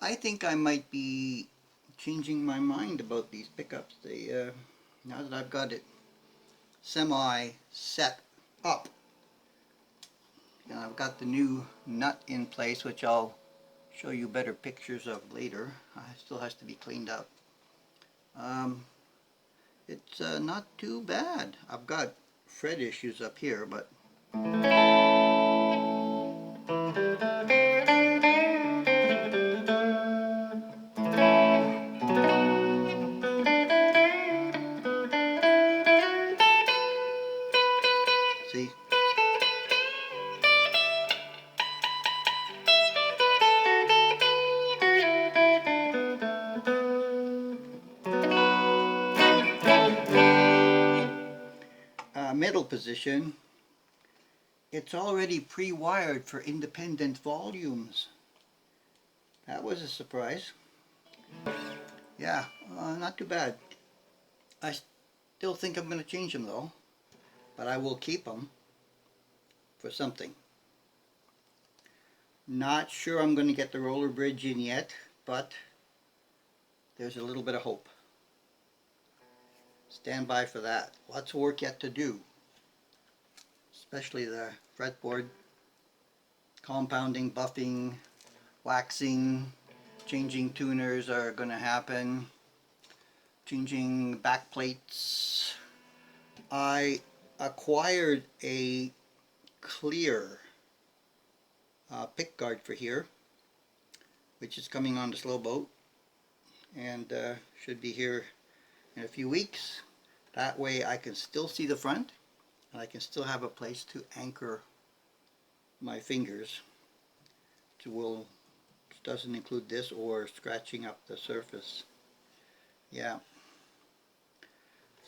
I think I might be changing my mind about these pickups. Now that I've got it semi set up, and I've got the new nut in place, which I'll show you better pictures of later. It still has to be cleaned up. It's not too bad. I've got fret issues up here, but see, middle position, it's already pre-wired for independent volumes. That was a surprise. Yeah, not too bad. I still think I'm going to change them though, but I will keep them for something. Not sure I'm going to get the roller bridge in yet, but there's a little bit of hope. Stand by for that. Lots of work yet to do, especially the fretboard, compounding, buffing, waxing, changing tuners are going to happen, changing back plates. I acquired a clear pick guard for here, which is coming on the slow boat, and should be here in a few weeks. That way I can still see the front, and I can still have a place to anchor my fingers, which doesn't include this or scratching up the surface. Yeah.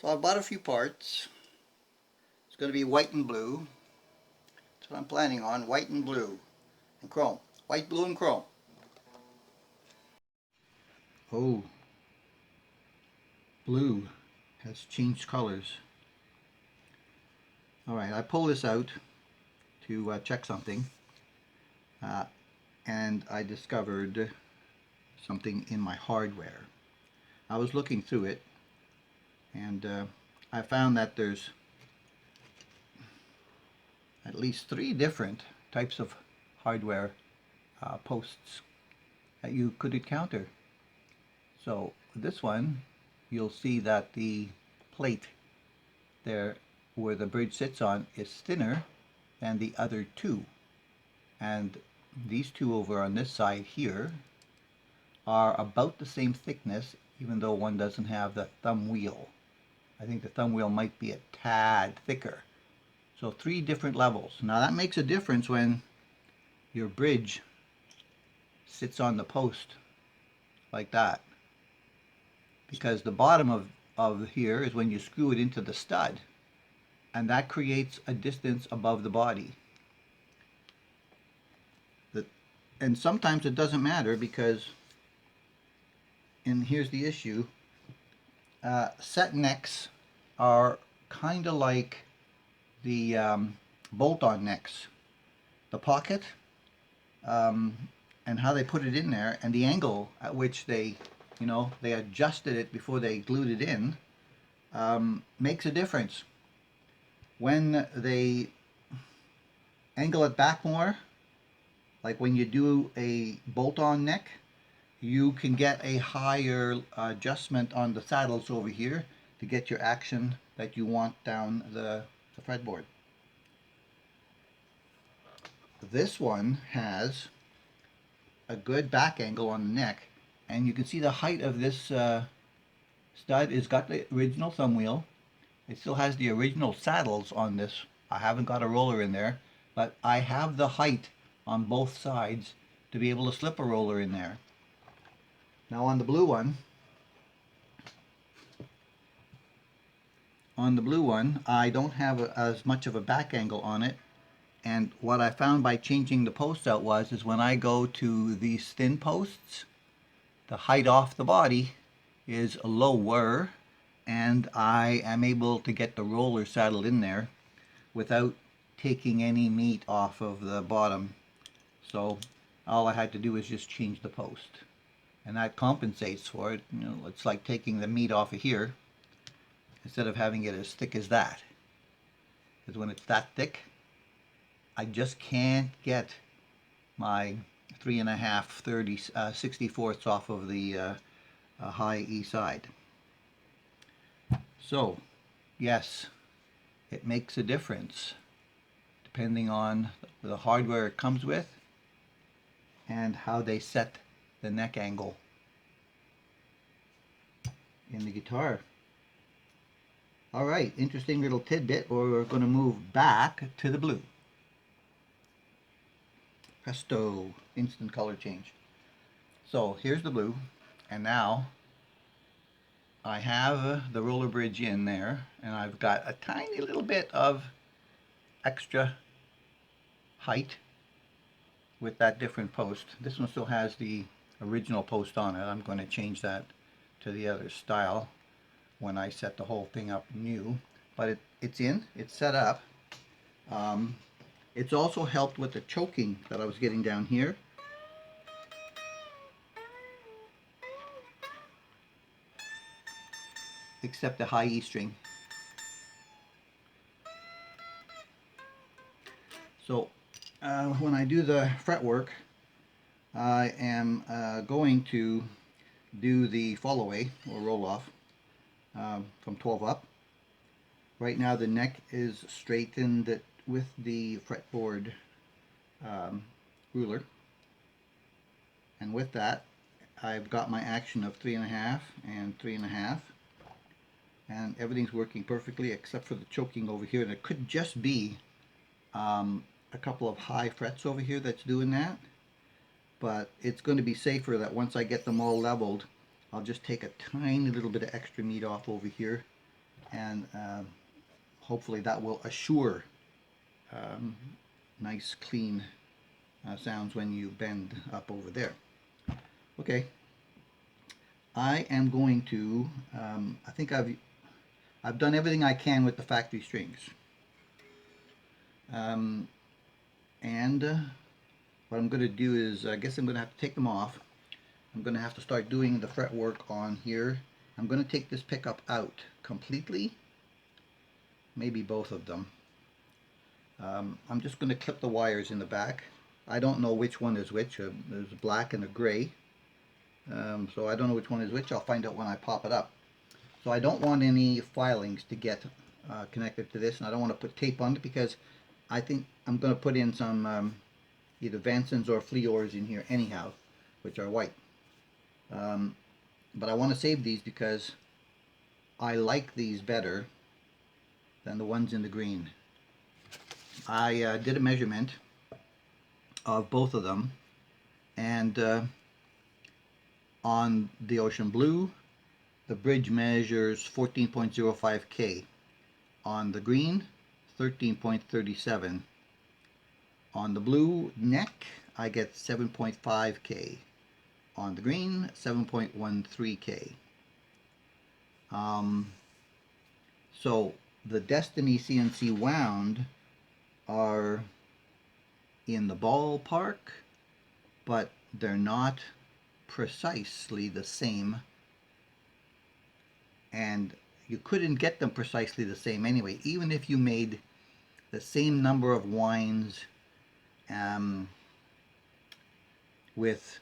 So I bought a few parts. It's going to be white and blue. That's what I'm planning on, white and blue and chrome. White, blue, and chrome. Oh, blue has changed colors. Alright, I pulled this out to check something, and I discovered something in my hardware. I was looking through it, and I found that there's at least 3 different types of hardware posts that you could encounter. So this one, you'll see that the plate there where the bridge sits on is thinner than the other 2, and these 2 over on this side here are about the same thickness, even though one doesn't have the thumb wheel. I think the thumb wheel might be a tad thicker. So 3 different levels. Now that makes a difference when your bridge sits on the post like that, because the bottom of here is when you screw it into the stud, and that creates a distance above the body. And sometimes it doesn't matter, because, and here's the issue, set necks are kind of like the bolt-on necks. The pocket and how they put it in there, and the angle at which they adjusted it before they glued it in, makes a difference. When they angle it back more, like when you do a bolt-on neck, you can get a higher adjustment on the saddles over here to get your action that you want down the fretboard. This one has a good back angle on the neck, and you can see the height of this stud. It's got the original thumb wheel. It still has the original saddles on this. I haven't got a roller in there, but I have the height on both sides to be able to slip a roller in there. Now on the blue one, I don't have as much of a back angle on it, and what I found by changing the posts out is when I go to these thin posts, the height off the body is lower, and I am able to get the roller saddled in there without taking any meat off of the bottom. So all I had to do is just change the post. and that compensates for it. You know, it's like taking the meat off of here instead of having it as thick as that. Because when it's that thick, I just can't get my 3.5 64ths off of the high E side. So yes, it makes a difference depending on the hardware it comes with and how they set the neck angle in the guitar. Alright, interesting little tidbit, or we're going to move back to the blue. Presto, instant color change. So here's the blue, and now I have the roller bridge in there, and I've got a tiny little bit of extra height with that different post. This one still has the original post on it. I'm going to change that to the other style when I set the whole thing up new. But it's set up. It's also helped with the choking that I was getting down here. Except the high E string. So when I do the fretwork, I am going to do the fall away or roll off from 12 up. Right now the neck is straightened with the fretboard ruler, and with that I've got my action of 3.5 and 3.5, and everything's working perfectly except for the choking over here. And it could just be a couple of high frets over here that's doing that, but it's going to be safer that once I get them all leveled, I'll just take a tiny little bit of extra meat off over here, and hopefully that will assure nice clean sounds when you bend up over there. Okay, I am going to I think I've done everything I can with the factory strings, and what I'm going to do is, I guess I'm going to have to take them off. I'm going to have to start doing the fretwork on here. I'm going to take this pickup out completely, maybe both of them. I'm just going to clip the wires in the back. I don't know which one is which. There's a black and a gray, so I don't know which one is which. I'll find out when I pop it up. So I don't want any filings to get connected to this, and I don't want to put tape on it because I think I'm going to put in some either Vansons or Fleors in here anyhow, which are white. But I want to save these because I like these better than the ones in the green. I did a measurement of both of them, and on the Ocean Blue, the bridge measures 14.05K. On the green, 13.37. On the blue neck, I get 7.5K. On the green, 7.13K. So the Destiny CNC wound are in the ballpark, but they're not precisely the same, and you couldn't get them precisely the same anyway, even if you made the same number of winds with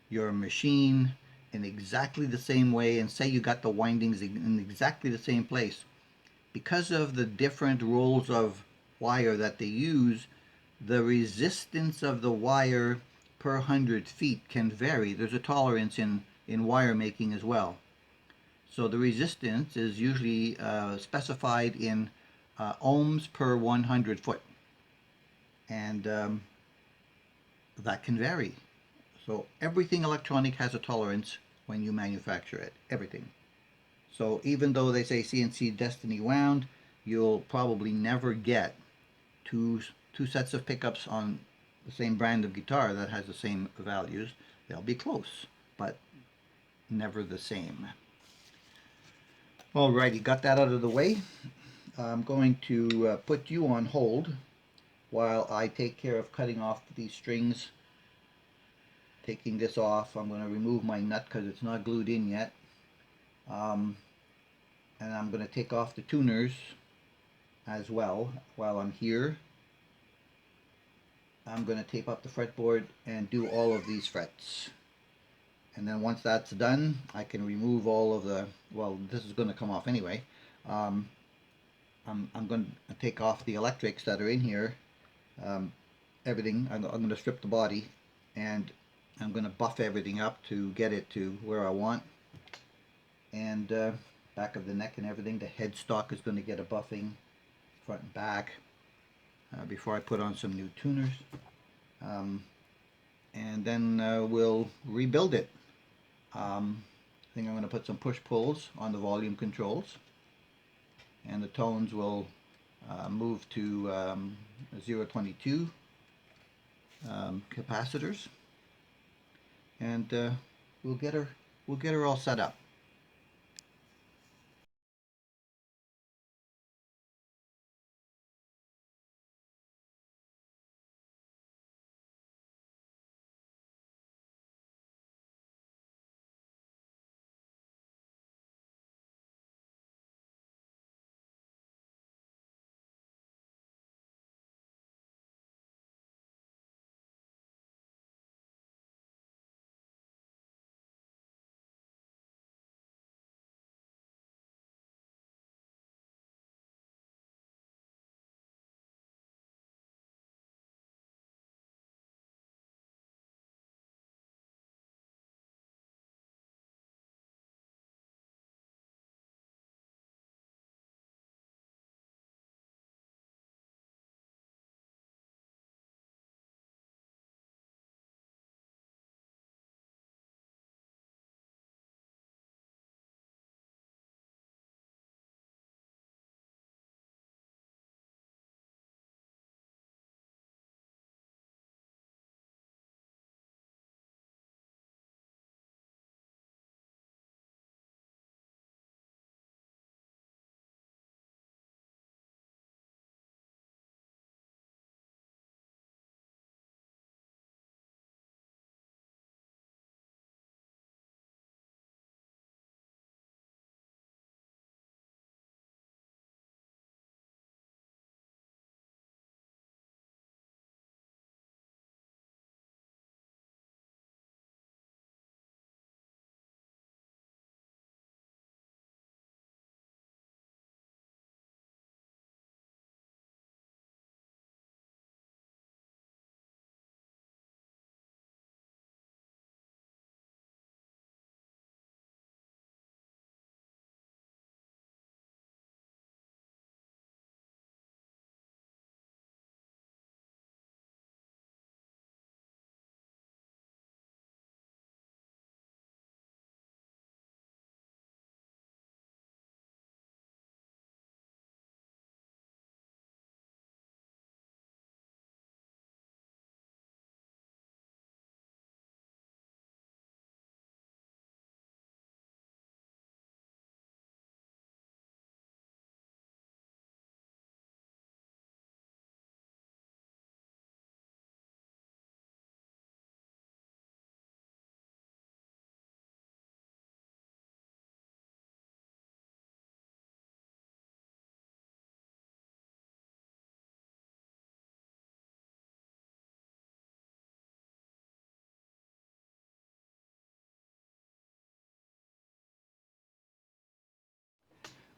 your machine in exactly the same way, and say you got the windings in exactly the same place. Because of the different rolls of wire that they use, the resistance of the wire per 100 feet can vary. There's a tolerance in wire making as well. So the resistance is usually specified in ohms per 100 foot. And that can vary. So everything electronic has a tolerance when you manufacture it. Everything. So even though they say CNC Destiny wound, you'll probably never get two sets of pickups on the same brand of guitar that has the same values. They'll be close, but never the same. Alrighty, got that out of the way. I'm going to put you on hold while I take care of cutting off these strings taking this off. I'm going to remove my nut because it's not glued in yet. And I'm going to take off the tuners as well while I'm here. I'm going to tape up the fretboard and do all of these frets. And then once that's done, I can remove all of the, well, this is going to come off anyway. I'm going to take off the electrics that are in here. Everything, I'm going to strip the body, and I'm going to buff everything up to get it to where I want. And back of the neck and everything, the headstock is going to get a buffing, front and back, before I put on some new tuners. And then we'll rebuild it. I think I'm going to put some push-pulls on the volume controls, and the tones will move to 0.22 capacitors, and we'll get her all set up.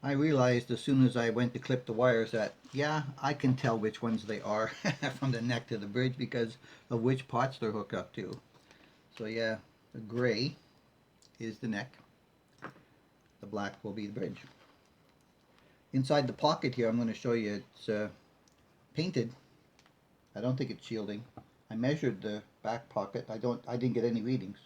I realized as soon as I went to clip the wires that, yeah, I can tell which ones they are from the neck to the bridge because of which pots they're hooked up to. So yeah, the gray is the neck, the black will be the bridge. Inside the pocket here, I'm going to show you it's painted. I don't think it's shielding. I measured the back pocket. I didn't get any readings.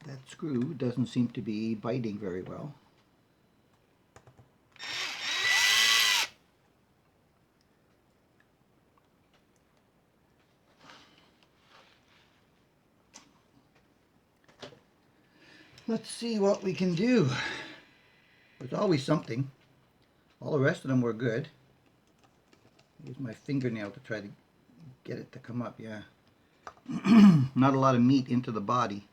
That screw doesn't seem to be biting very well. Let's see what we can do. There's always something. All the rest of them were good. Use my fingernail to try to get it to come up, yeah. Not a lot of meat into the body.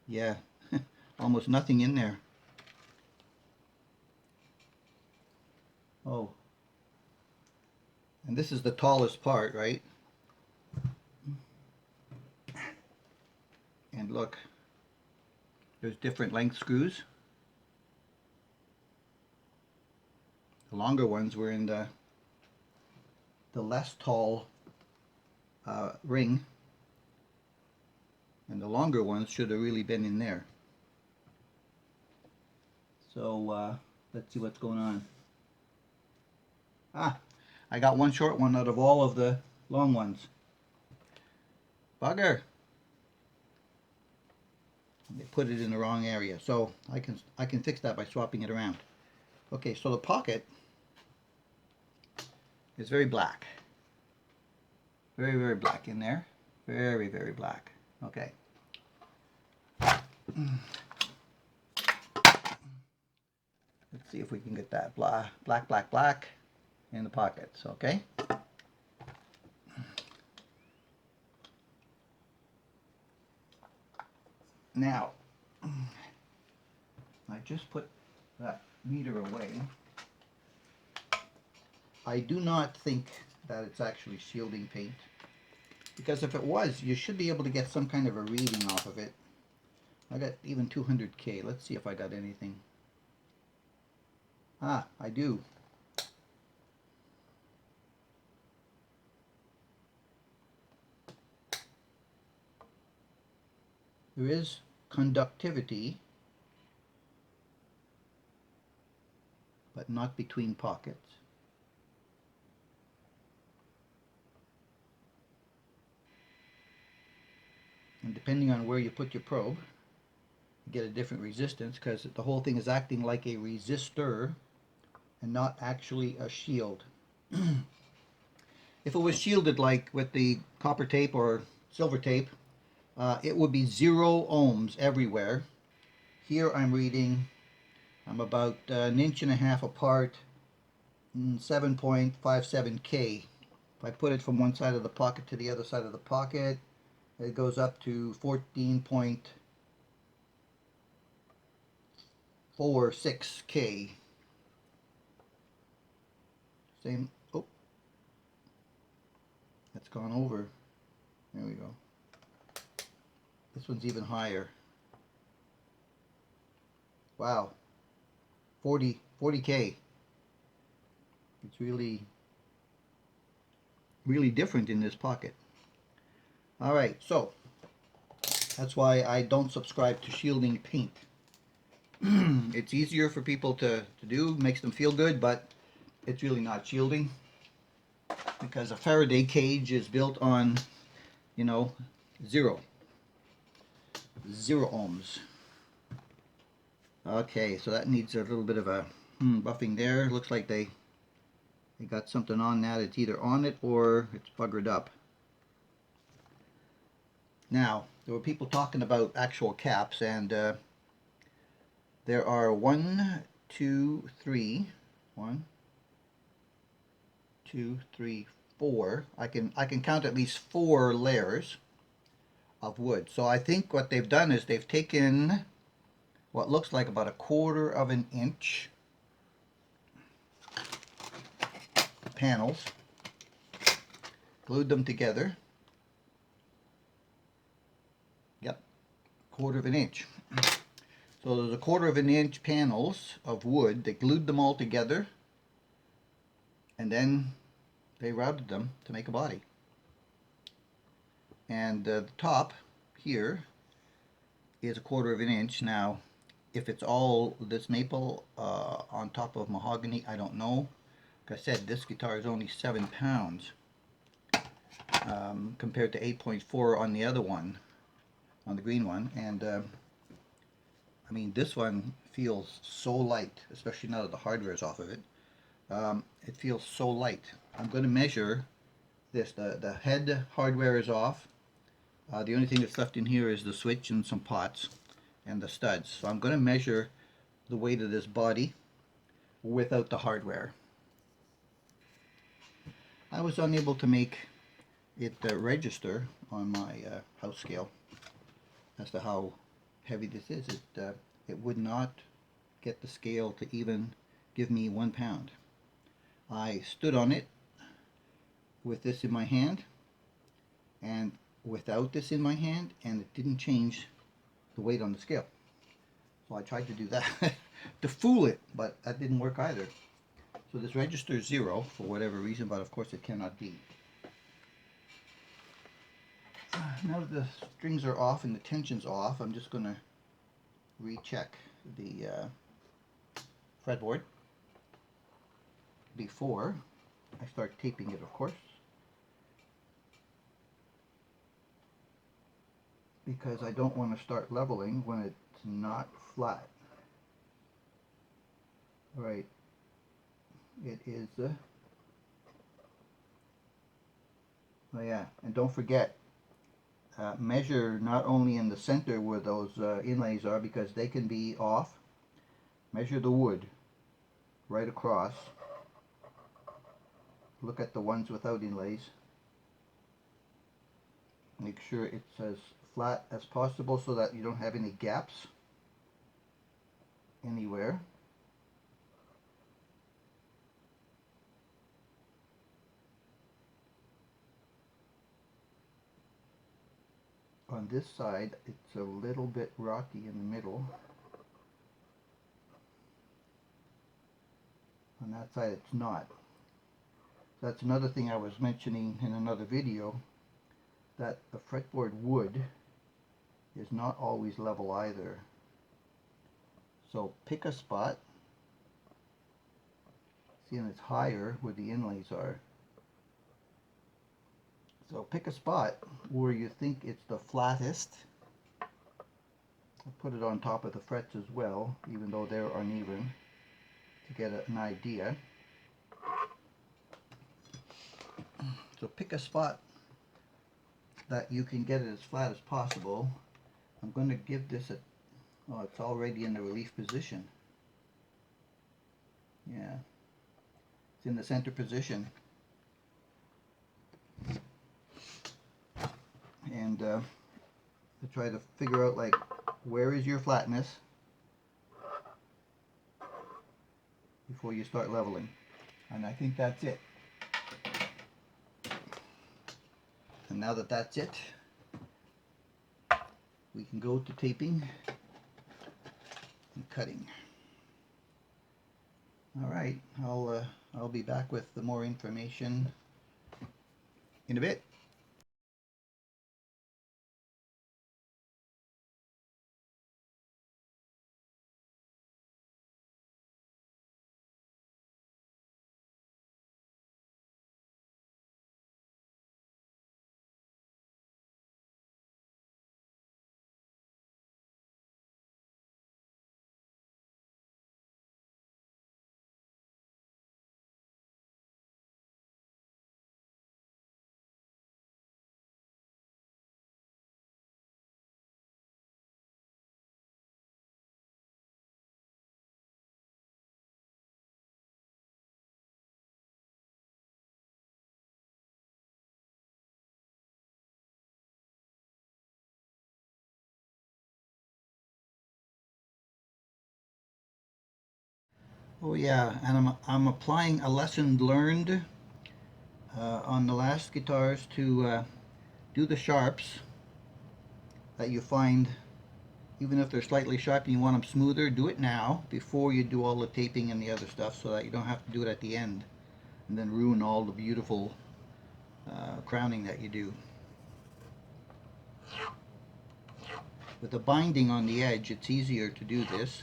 Yeah, almost nothing in there. Oh. And this is the tallest part, right? And look, there's different length screws. The longer ones were in the less tall ring, and the longer ones should have really been in there. So let's see what's going on. Ah, I got one short one out of all of the long ones. Bugger! They put it in the wrong area, so I can fix that by swapping it around. Okay, so the pocket is very black. Very, very black in there. Very, very black. Okay. Let's see if we can get that black, black, black in the pockets, okay? Now, I just put that meter away. I do not think that it's actually shielding paint, because if it was, you should be able to get some kind of a reading off of it. I got even 200K. Let's see if I got anything. Ah, I do. There is conductivity, but not between pockets. And depending on where you put your probe, you get a different resistance, because the whole thing is acting like a resistor and not actually a shield. If it was shielded like with the copper tape or silver tape, it would be 0 ohms everywhere. Here I'm reading, I'm about an inch and a half apart, 7.57K. If I put it from one side of the pocket to the other side of the pocket, it goes up to 14.46K. Same, oh, that's gone over. There we go. This one's even higher. Wow, 40K. It's really different in this pocket. All right, so that's why I don't subscribe to shielding paint. It's easier for people to do, makes them feel good, but it's really not shielding, because a Faraday cage is built on, you know, 0 ohms. Okay, so that needs a little bit of a buffing there. Looks like they got something on that. It's either on it or it's buggered up. Now, there were people talking about actual caps, and there are 1, 2, 3, 4. I can count at least 4 layers of wood. So I think what they've done is they've taken what looks like about 1/4 of an inch panels, glued them together. Yep, 1/4 of an inch. So there's 1/4 of an inch panels of wood. They glued them all together, and then they routed them to make a body. And the top here is 1/4 of an inch. Now, if it's all this maple on top of mahogany, I don't know. Like I said, this guitar is only 7 pounds compared to 8.4 on the other one, on the green one. And I mean, this one feels so light, especially now that the hardware is off of it. It feels so light. I'm going to measure this. The head hardware is off. The only thing that's left in here is the switch and some pots. and the studs. So I'm going to measure the weight of this body without the hardware. I was unable to make it register on my house scale as to how heavy this is. It would not get the scale to even give me 1 pound. I stood on it with this in my hand and without this in my hand, and it didn't change the weight on the scale. So I tried to do that to fool it, but that didn't work either. So this registers 0 for whatever reason, but of course it cannot be. Now that the strings are off and the tension's off, I'm just going to recheck the fretboard before I start taping it, of course, because I don't want to start leveling when it's not flat. Right, it is oh yeah, and don't forget, measure not only in the center where those inlays are, because they can be off. Measure the wood right across. Look at the ones without inlays. Make sure it's as flat as possible so that you don't have any gaps anywhere. On this side, it's a little bit rocky in the middle. On that side, it's not. So that's another thing I was mentioning in another video, that the fretboard wood is not always level either. So pick a spot. See, and it's higher where the inlays are. So pick a spot where you think it's the flattest. I'll put it on top of the frets as well, even though they're uneven, to get an idea. So pick a spot that you can get it as flat as possible. I'm going to give this a, oh, it's already in the relief position. Yeah, it's in the center position. And to try to figure out, like, where is your flatness before you start leveling. And I think that's it. And now that that's it, we can go to taping and cutting. All right, I'll be back with the more information in a bit. Oh yeah, and I'm applying a lesson learned on the last guitars to do the sharps that you find, even if they're slightly sharp and you want them smoother, do it now before you do all the taping and the other stuff, so that you don't have to do it at the end and then ruin all the beautiful crowning that you do. With the binding on the edge, it's easier to do this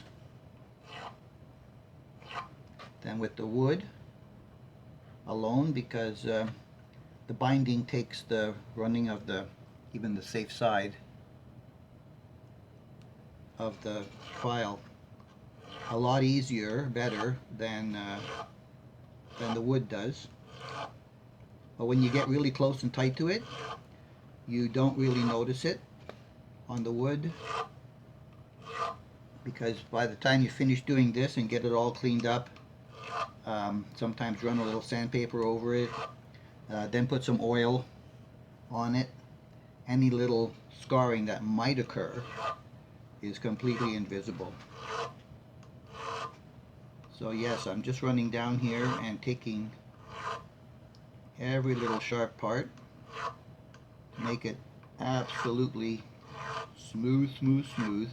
than with the wood alone, because the binding takes the running of the, even the safe side of the file a lot easier, better than the wood does. But when you get really close and tight to it, you don't really notice it. On the wood, because by the time you finish doing this and get it all cleaned up, sometimes run a little sandpaper over it, then put some oil on it. Any little scarring that might occur is completely invisible. So yes, I'm just running down here and taking every little sharp part to make it absolutely smooth, smooth, smooth.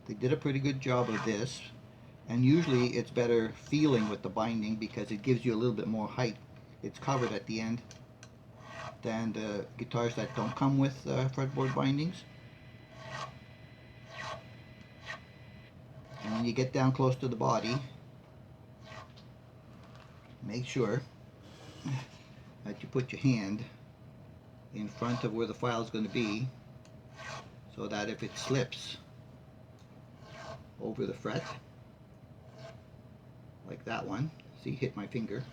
They did a pretty good job of this, and usually it's better feeling with the binding because it gives you a little bit more height. It's covered at the end than the guitars that don't come with fretboard bindings. And when you get down close to the body, make sure that you put your hand in front of where the file is going to be, so that if it slips over the fret, like that one, see, hit my finger.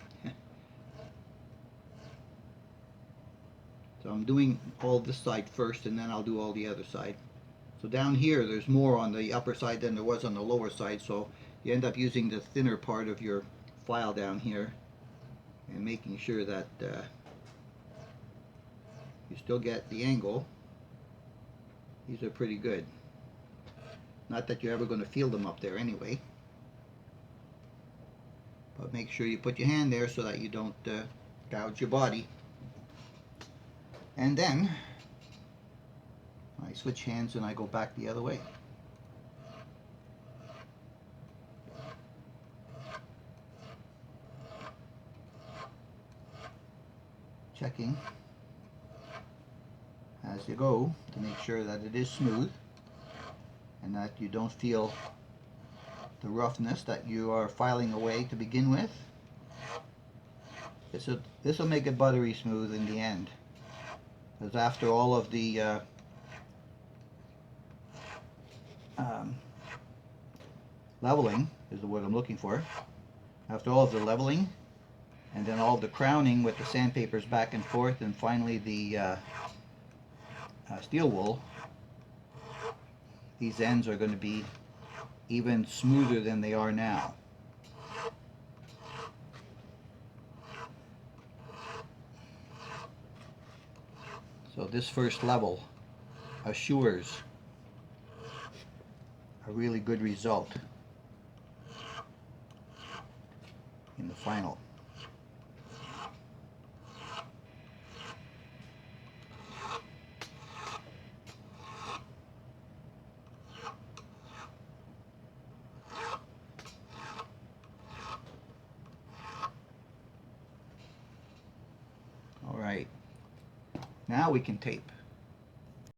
So I'm doing all this side first, and then I'll do all the other side. So down here there's more on the upper side than there was on the lower side, so you end up using the thinner part of your file down here and making sure that you still get the angle. These are pretty good. Not that you're ever going to feel them up there anyway, but make sure you put your hand there so that you don't gouge your body. And then I switch hands and I go back the other way. Checking as you go to make sure that it is smooth and that you don't feel the roughness that you are filing away to begin with. This will make it buttery smooth in the end, because after all of the leveling is the word I'm looking for. After all of the leveling, and then all of the crowning with the sandpapers back and forth, and finally the steel wool, these ends are going to be even smoother than they are now. So this first level assures a really good result in the final. All right, now we can tape.